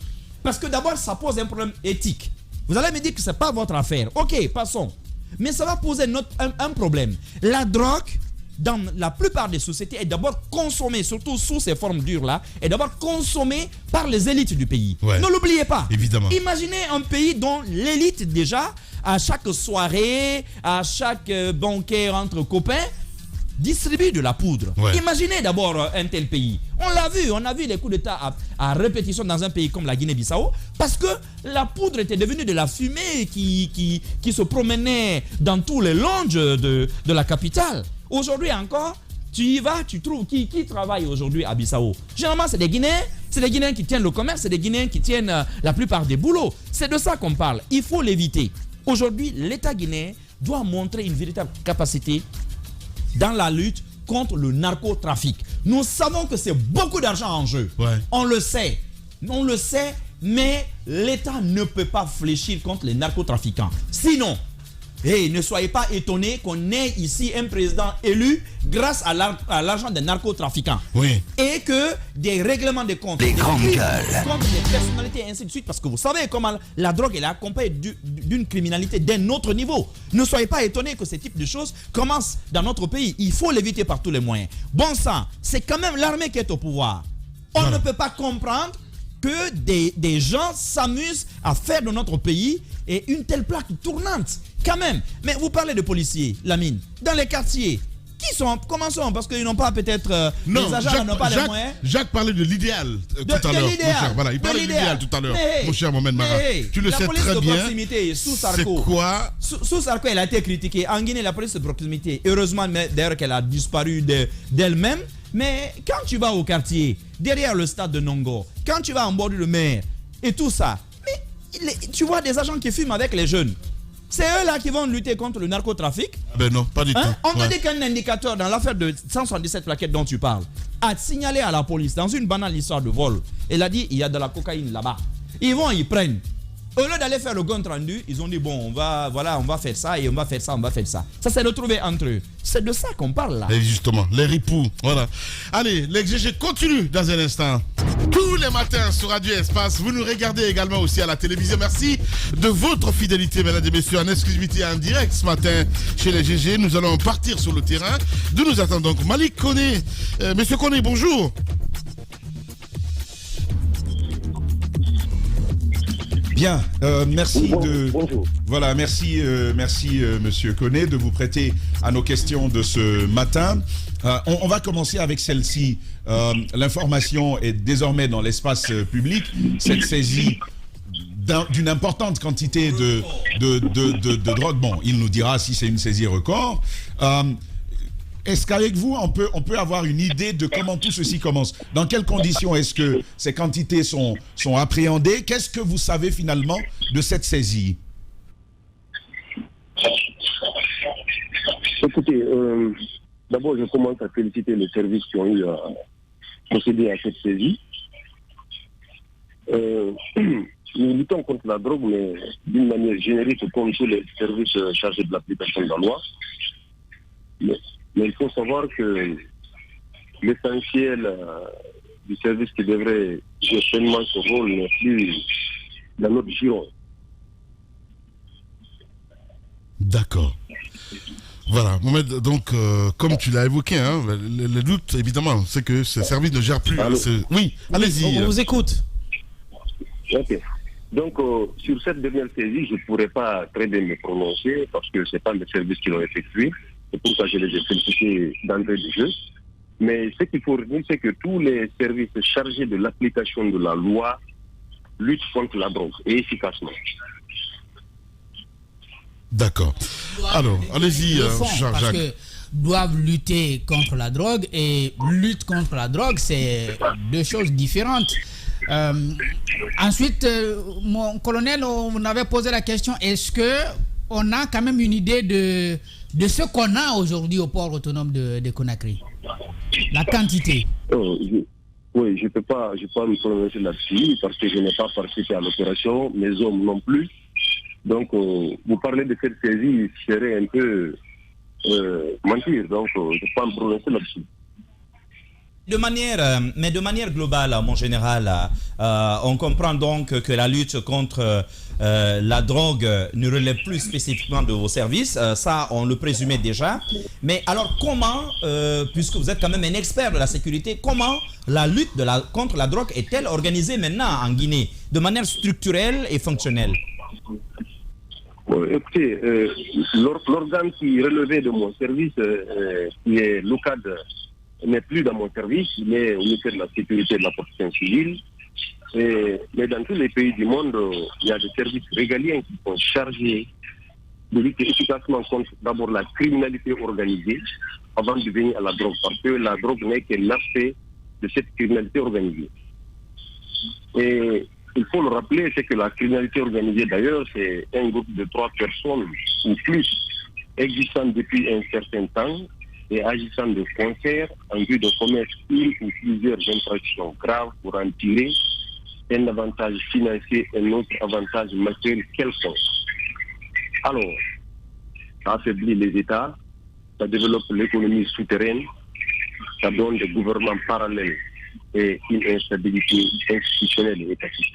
Parce que d'abord, ça pose un problème éthique. Vous allez me dire que ce n'est pas votre affaire. Ok, passons. Mais ça va poser un problème. La drogue, dans la plupart des sociétés, est d'abord consommée, surtout sous ces formes dures-là, est d'abord consommée par les élites du pays. Ouais. Ne l'oubliez pas. Évidemment. Imaginez un pays dont l'élite, déjà, à chaque soirée, à chaque banquet entre copains, distribue de la poudre. Ouais. Imaginez d'abord un tel pays. On l'a vu, on a vu les coups d'État à répétition dans un pays comme la Guinée-Bissau, parce que la poudre était devenue de la fumée qui se promenait dans tous les lounges de la capitale. Aujourd'hui encore, tu y vas, tu trouves qui travaille aujourd'hui à Bissau. Généralement, c'est des Guinéens qui tiennent le commerce, c'est des Guinéens qui tiennent la plupart des boulots. C'est de ça qu'on parle. Il faut l'éviter. Aujourd'hui, l'État guinéen doit montrer une véritable capacité dans la lutte contre le narcotrafic. Nous savons que c'est beaucoup d'argent en jeu. Ouais. On le sait, mais l'État ne peut pas fléchir contre les narcotrafiquants. Sinon, ne soyez pas étonnés qu'on ait ici un président élu grâce à l'argent des narcotrafiquants. Oui. Et que des règlements de compte, Les grandes gueules. contre des personnalités et ainsi de suite. Parce que vous savez comment la drogue est accompagnée d'une criminalité d'un autre niveau. Ne soyez pas étonnés que ce type de choses commencent dans notre pays. Il faut l'éviter par tous les moyens. Bon sang, c'est quand même l'armée qui est au pouvoir. On ne peut pas comprendre que des gens s'amusent à faire de notre pays et une telle plaque tournante. Quand même. Mais vous parlez de policiers, Lamine. Dans les quartiers, comment sont? Parce qu'ils n'ont pas peut-être... Non, les agents n'ont pas les moyens. Jacques parlait de l'idéal tout à l'heure. Voilà, il parlait de l'idéal tout à l'heure. Mon cher Mohamed Mara. Tu le sais très bien. C'est quoi? Sous Sarko, elle a été critiquée. En Guinée, la police de proximité, heureusement d'ailleurs qu'elle a disparu d'elle-même. Mais quand tu vas au quartier, derrière le stade de Nongo, quand tu vas en bord de mer et tout ça, mais tu vois des agents qui fument avec les jeunes. C'est eux-là qui vont lutter contre le narcotrafic. Ben non, pas du tout. On te dit qu'un indicateur dans l'affaire de 177 plaquettes dont tu parles a signalé à la police dans une banale histoire de vol. Elle a dit il y a de la cocaïne là-bas. Ils vont, ils prennent. Au lieu d'aller faire le compte rendu, ils ont dit bon, on va faire ça et on va faire ça, on va faire ça. Ça s'est retrouvé entre eux. C'est de ça qu'on parle là. Et justement, les ripoux, voilà. Allez, l'exégé continue dans un instant. Tous les matins sur Radio Espace, vous nous regardez également aussi à la télévision. Merci de votre fidélité, mesdames et messieurs, en exclusivité en direct ce matin chez les GG. Nous allons partir sur le terrain. D'où nous attend donc Malik Koné. Monsieur Koné, bonjour. Bien, merci bonjour. Voilà, merci Monsieur Koné de vous prêter à nos questions de ce matin. On va commencer avec celle-ci. L'information est désormais dans l'espace public. Cette saisie d'une importante quantité de drogue. Bon, il nous dira si c'est une saisie record. Est-ce qu'avec vous, on peut avoir une idée de comment tout ceci commence? Dans quelles conditions est-ce que ces quantités sont appréhendées? Qu'est-ce que vous savez finalement de cette saisie? Écoutez, d'abord je commence à féliciter les services qui ont eu à procéder à cette saisie. Nous luttons contre la drogue, mais d'une manière générique, comme tous les services chargés de l'application de la loi. Mais il faut savoir que l'essentiel du service qui devrait jouer pleinement ce rôle n'est plus dans notre giron. D'accord. Voilà, Mohamed, donc, comme tu l'as évoqué, hein, le doute, évidemment, c'est que ce service ne gère plus. Oui, allez-y. On vous écoute. Ok. Donc, sur cette dernière saisie, je ne pourrais pas très bien me prononcer parce que ce n'est pas mes services qui l'ont effectué. C'est pour ça que je les ai félicités d'entrée du jeu. Mais ce qu'il faut retenir, c'est que tous les services chargés de l'application de la loi luttent contre la drogue et efficacement. D'accord. Alors, allez-y, Jacques. Parce que doivent lutter contre la drogue et lutte contre la drogue, c'est deux choses différentes. Ensuite, mon colonel, on avait posé la question, est-ce qu'on a quand même une idée de ce qu'on a aujourd'hui au port autonome de Conakry? La quantité. Oui, je peux pas me prononcer là-dessus parce que je n'ai pas participé à l'opération, mes hommes non plus. Donc, vous parlez de cette saisie, serait un peu mentir. Donc, je ne peux pas me prononcer là-dessus. Mais de manière globale, mon général, on comprend donc que la lutte contre la drogue ne relève plus spécifiquement de vos services. Ça, on le présumait déjà. Mais alors, comment, puisque vous êtes quand même un expert de la sécurité, comment la lutte contre la drogue est-elle organisée maintenant en Guinée, de manière structurelle et fonctionnelle? Écoutez, l'organe qui relevait de mon service, qui est l'OCAD, n'est plus dans mon service, il est au ministère de la Sécurité et de la Protection civile. Mais dans tous les pays du monde, il y a des services régaliens qui sont chargés de lutter efficacement contre d'abord la criminalité organisée avant de venir à la drogue, parce que la drogue n'est qu'un aspect de cette criminalité organisée. Et il faut le rappeler, c'est que la criminalité organisée d'ailleurs, c'est un groupe de 3 personnes ou plus existant depuis un certain temps et agissant de concert en vue de commettre une ou plusieurs infractions graves pour en tirer un avantage financier et un autre avantage matériel quelconque. Alors, ça affaiblit les États, ça développe l'économie souterraine, ça donne des gouvernements parallèles et une instabilité institutionnelle et étatique.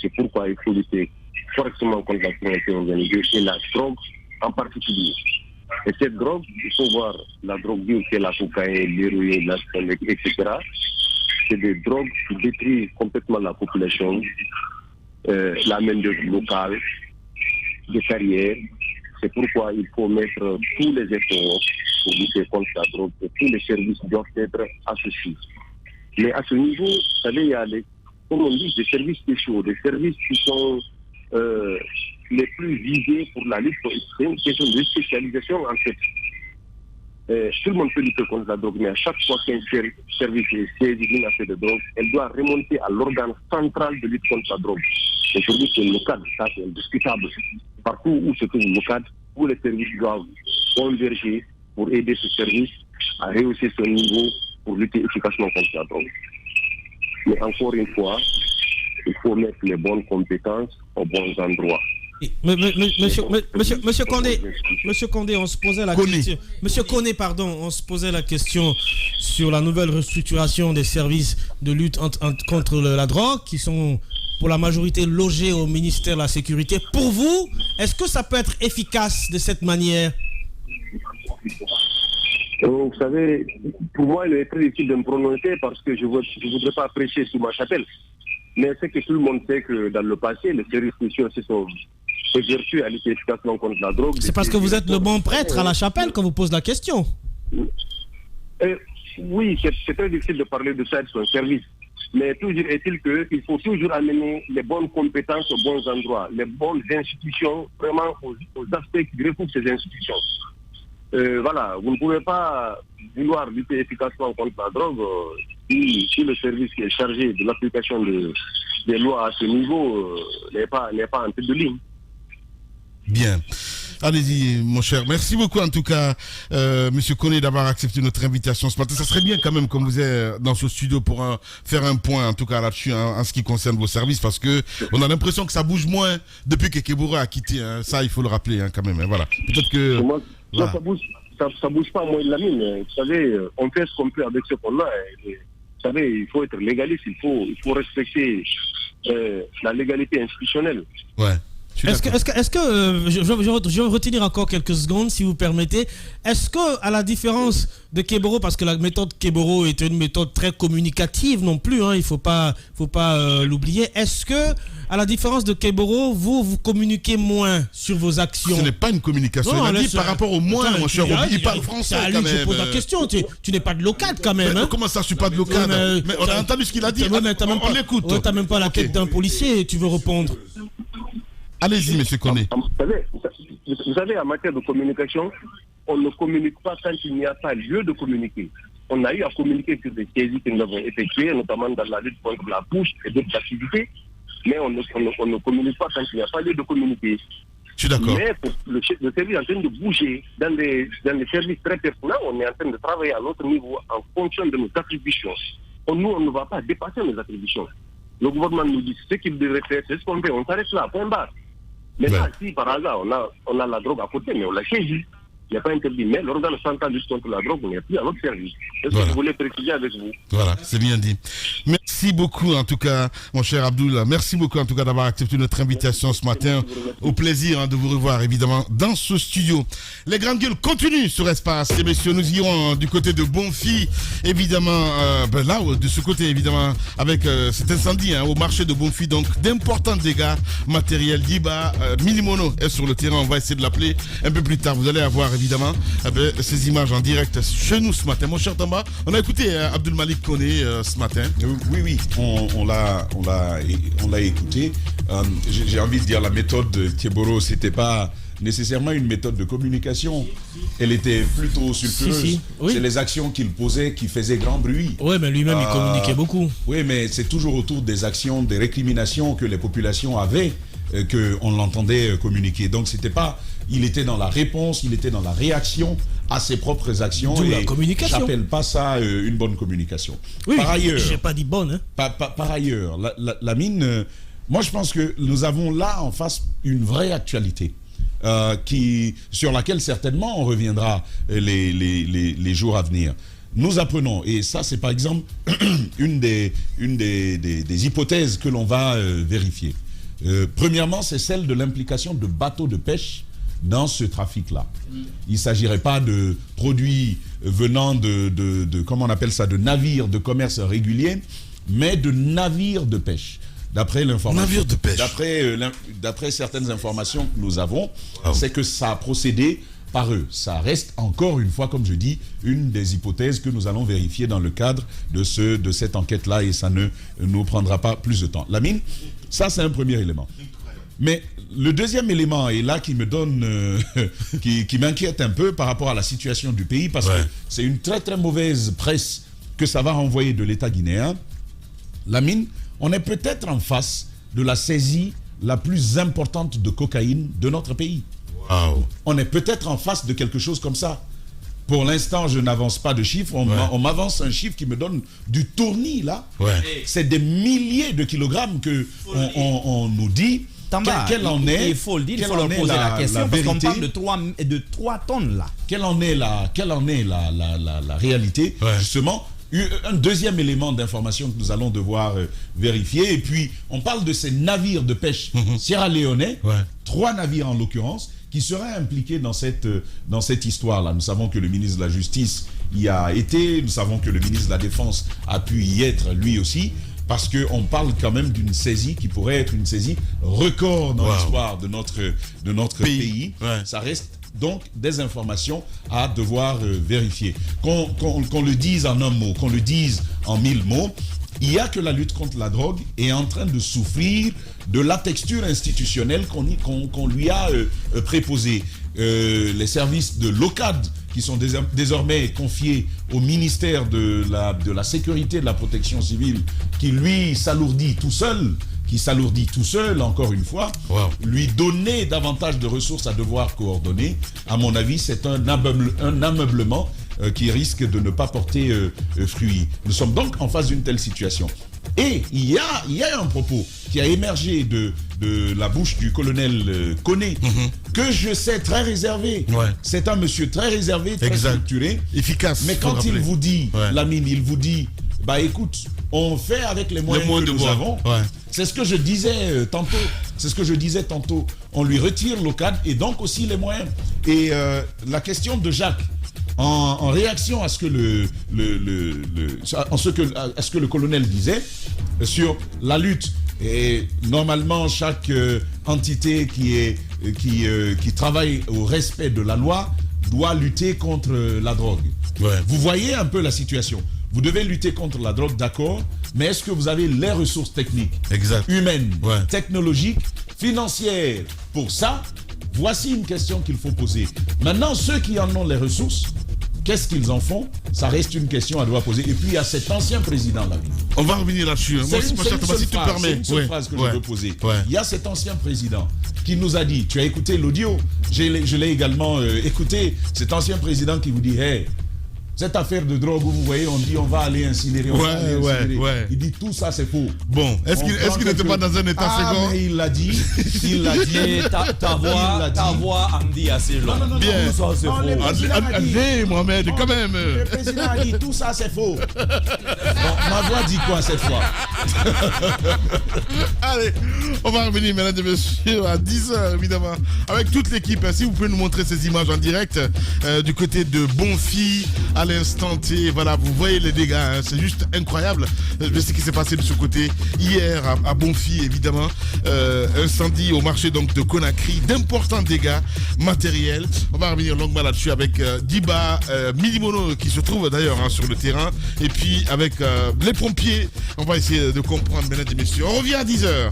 C'est pourquoi il faut lutter correctement contre la criminalité organisée et la drogue en particulier. Et cette drogue, il faut voir la drogue dure qui est la cocaïne, l'héroïne, l'arsenic, etc. C'est des drogues qui détruisent complètement la population, la main-d'œuvre locale, des carrières. C'est pourquoi il faut mettre tous les efforts pour lutter contre la drogue et tous les services doivent être associés. Mais à ce niveau, vous savez, il y a comme on dit, des services spéciaux, des services qui sont les plus visés pour la lutte. C'est une question de spécialisation en fait. Tout le monde peut lutter contre la drogue, mais à chaque fois qu'un service est saisi d'une affaire de drogue, elle doit remonter à l'organe central de lutte contre la drogue. Aujourd'hui, c'est le cadre, ça c'est indiscutable. Partout où se trouve le cadre, où les services doivent converger pour aider ce service à rehausser son niveau pour lutter efficacement contre la drogue. Mais encore une fois, il faut mettre les bonnes compétences aux bons endroits. Monsieur Condé, on se posait la question. Monsieur Koné, pardon, on se posait la question sur la nouvelle restructuration des services de lutte contre la drogue qui sont pour la majorité logés au ministère de la Sécurité. Pour vous, est-ce que ça peut être efficace de cette manière? Vous savez, pour moi, il est très difficile de me prononcer parce que je ne voudrais pas prêcher sous ma chapelle. Mais c'est que tout le monde sait que dans le passé, les services spéciaux se sont exercés à lutter efficacement contre la drogue. C'est parce que vous êtes le bon prêtre à la chapelle qu'on vous pose la question. Oui, c'est très difficile de parler de ça de son service. Mais toujours est-il qu'il faut toujours amener les bonnes compétences aux bons endroits, les bonnes institutions, vraiment aux aspects qui recoupent ces institutions. Voilà, vous ne pouvez pas vouloir lutter efficacement contre la drogue si le service qui est chargé de l'application des lois à ce niveau n'est pas en tête de ligne. Bien. Allez-y, mon cher. Merci beaucoup, en tout cas, Monsieur Koné, d'avoir accepté notre invitation ce matin. Ça serait bien, quand même, comme vous êtes dans ce studio, pour faire un point, en tout cas, là-dessus, en ce qui concerne vos services, parce que on a l'impression que ça bouge moins depuis que Keboura a quitté. Ça, il faut le rappeler, quand même. Voilà. Peut-être que... Voilà. Ça bouge pas, moi, il l'a mis. Vous savez, on fait ce qu'on peut avec ce qu'on a. Vous savez, il faut être légaliste, il faut respecter la légalité institutionnelle. Ouais. Est-ce que je vais retenir encore quelques secondes, si vous permettez. Est-ce que, à la différence de Keboro, parce que la méthode Keboro est une méthode très communicative non plus, il faut pas l'oublier. Est-ce que, à la différence de Keboro, vous communiquez moins sur vos actions? Ce n'est pas une communication. Il a dit par rapport au moins, mon cher Roby, il parle français quand même. Je pose la question. Tu n'es pas de l'OCAD quand même. Mais comment ça, je suis pas de l'OCAD? Mais on a entendu ce qu'il a dit. On l'écoute. Tu n'as même pas la tête d'un policier et tu veux répondre. Allez-y, monsieur Koné. Vous savez, en matière de communication, on ne communique pas quand il n'y a pas lieu de communiquer. on a eu à communiquer sur des saisies que nous avons effectuées, notamment dans la lutte contre la bouche et d'autres activités, mais on ne communique pas quand il n'y a pas lieu de communiquer. Je suis d'accord. Mais le service est en train de bouger. Dans les services très pertinents, on est en train de travailler à notre niveau en fonction de nos attributions. Nous, on ne va pas dépasser nos attributions. Le gouvernement nous dit ce qu'il devrait faire, c'est ce qu'on fait. On s'arrête là, point barre. Maintenant, si par hasard, on a la drogue à côté, mais on l'a saisie. Il n'y a pas interdit. Mais l'organe central de lutte contre la drogue, on n'est plus à notre service. Est-ce que vous voulez préciser avec vous? Voilà, c'est bien dit. Merci beaucoup, en tout cas, mon cher Abdoul. Merci beaucoup, en tout cas, d'avoir accepté notre invitation ce matin. Au plaisir de vous revoir, évidemment, dans ce studio. Les grandes gueules continuent sur Espace. Et messieurs, nous irons du côté de Bonfi, évidemment, là, de ce côté, évidemment, avec cet incendie au marché de Bonfi. Donc, d'importants dégâts matériels. Diba Minimono est sur le terrain. On va essayer de l'appeler un peu plus tard. Vous allez avoir, évidemment, ces images en direct chez nous ce matin. Mon cher Tamba, on a écouté Abdoul Malik Koné ce matin. Oui, on l'a écouté. J'ai envie de dire, la méthode de Thieboro, c'était pas nécessairement une méthode de communication. Elle était plutôt sulfureuse. Oui. C'est les actions qu'il posait qui faisaient grand bruit. Oui, mais lui-même, il communiquait beaucoup. Oui, mais c'est toujours autour des actions, des récriminations que les populations avaient qu'on l'entendait communiquer. Donc, c'était pas... Il était dans la réponse, il était dans la réaction à ses propres actions. D'où la communication. J'appelle pas ça une bonne communication. Oui, par ailleurs, j'ai pas dit bonne. Hein. Par ailleurs, la mine, moi je pense que nous avons là en face une vraie actualité sur laquelle certainement on reviendra les jours à venir. Nous apprenons, et ça c'est par exemple une des hypothèses que l'on va vérifier. Premièrement, c'est celle de l'implication de bateaux de pêche dans ce trafic-là. Il ne s'agirait pas de produits venant de comment on appelle ça, de navires de commerce régulier, mais de navires de pêche. D'après l'information, navires de pêche. D'après certaines informations que nous avons, c'est que ça a procédé par eux. Ça reste encore une fois, comme je dis, une des hypothèses que nous allons vérifier dans le cadre de cette enquête-là, et ça ne nous prendra pas plus de temps. Lamine, ça c'est un premier élément. Mais le deuxième élément est là qui me donne, qui m'inquiète un peu par rapport à la situation du pays, parce que c'est une très très mauvaise presse que ça va renvoyer de l'État guinéen. Lamine, on est peut-être en face de la saisie la plus importante de cocaïne de notre pays. Wow. On est peut-être en face de quelque chose comme ça. Pour l'instant, je n'avance pas de chiffres. On m'avance un chiffre qui me donne du tournis, là. C'est des milliers de kilogrammes qu'on nous dit. Tamba, il faut le dire, il faut leur poser la question, parce qu'on parle de 3 tonnes, là. Quelle en est la réalité, justement? Un deuxième élément d'information que nous allons devoir vérifier. Et puis, on parle de ces navires de pêche sierra-léonais, 3 navires en l'occurrence, qui seraient impliqués dans cette histoire-là. Nous savons que le ministre de la Justice y a été, nous savons que le ministre de la Défense a pu y être lui aussi, parce qu'on parle quand même d'une saisie qui pourrait être une saisie record dans l'histoire de notre pays. Ça reste donc des informations à devoir vérifier. Qu'on le dise en un mot, qu'on le dise en 1000 mots, il y a que la lutte contre la drogue est en train de souffrir de la texture institutionnelle qu'on lui a préposée. Les services de l'OCAD, qui sont désormais confiés au ministère de la Sécurité et de la Protection civile, qui lui s'alourdit tout seul, encore une fois, lui donner davantage de ressources à devoir coordonner, à mon avis, c'est un ameublement qui risque de ne pas porter fruit. Nous sommes donc en face d'une telle situation. Et il y a un propos qui a émergé de la bouche du colonel Koné, que je sais très réservé. C'est un monsieur très réservé, très structuré, efficace. Mais quand il vous dit, Lamine, il vous dit, bah écoute, on fait avec les moyens que nous avons. C'est ce que je disais tantôt. On lui retire l'OCAD et donc aussi les moyens. Et la question de Jacques, en réaction à ce que le colonel disait sur la lutte, et normalement chaque entité qui travaille au respect de la loi doit lutter contre la drogue. Vous voyez un peu la situation. Vous devez lutter contre la drogue, d'accord, mais est-ce que vous avez les ressources techniques, humaines, technologiques, financières pour ça? Voici une question qu'il faut poser. Maintenant, ceux qui en ont les ressources, Qu'est-ce qu'ils en font? Ça reste une question à devoir poser. Et puis il y a cet ancien président là. On va revenir là-dessus. C'est une seule phrase que je veux poser. Il y a cet ancien président qui nous a dit, tu as écouté l'audio, je l'ai également écouté, cet ancien président qui vous dit, hey, cette affaire de drogue où vous voyez, on dit on va aller incinérer. Il dit tout ça c'est faux. Bon, est-ce qu'il n'était pas dans un état second? Mais il l'a dit. Ta voix en dit assez long. Non, bien. Tout ça c'est faux. Allez, Mohamed, quand même. Le président a dit tout ça c'est faux. Bon, ma voix dit quoi cette fois? Allez, on va revenir, mesdames et messieurs, à 10h évidemment, avec toute l'équipe. Si vous pouvez nous montrer ces images en direct du côté de Bonfi. À l'instant T, voilà, vous voyez les dégâts, hein, c'est juste incroyable ce qui s'est passé de ce côté hier à Bonfi, évidemment, incendie au marché donc de Conakry, d'importants dégâts matériels. On va revenir longuement là-dessus avec Diba Milimono qui se trouve d'ailleurs sur le terrain, et puis avec les pompiers. On va essayer de comprendre, mesdames et messieurs. On revient à 10h.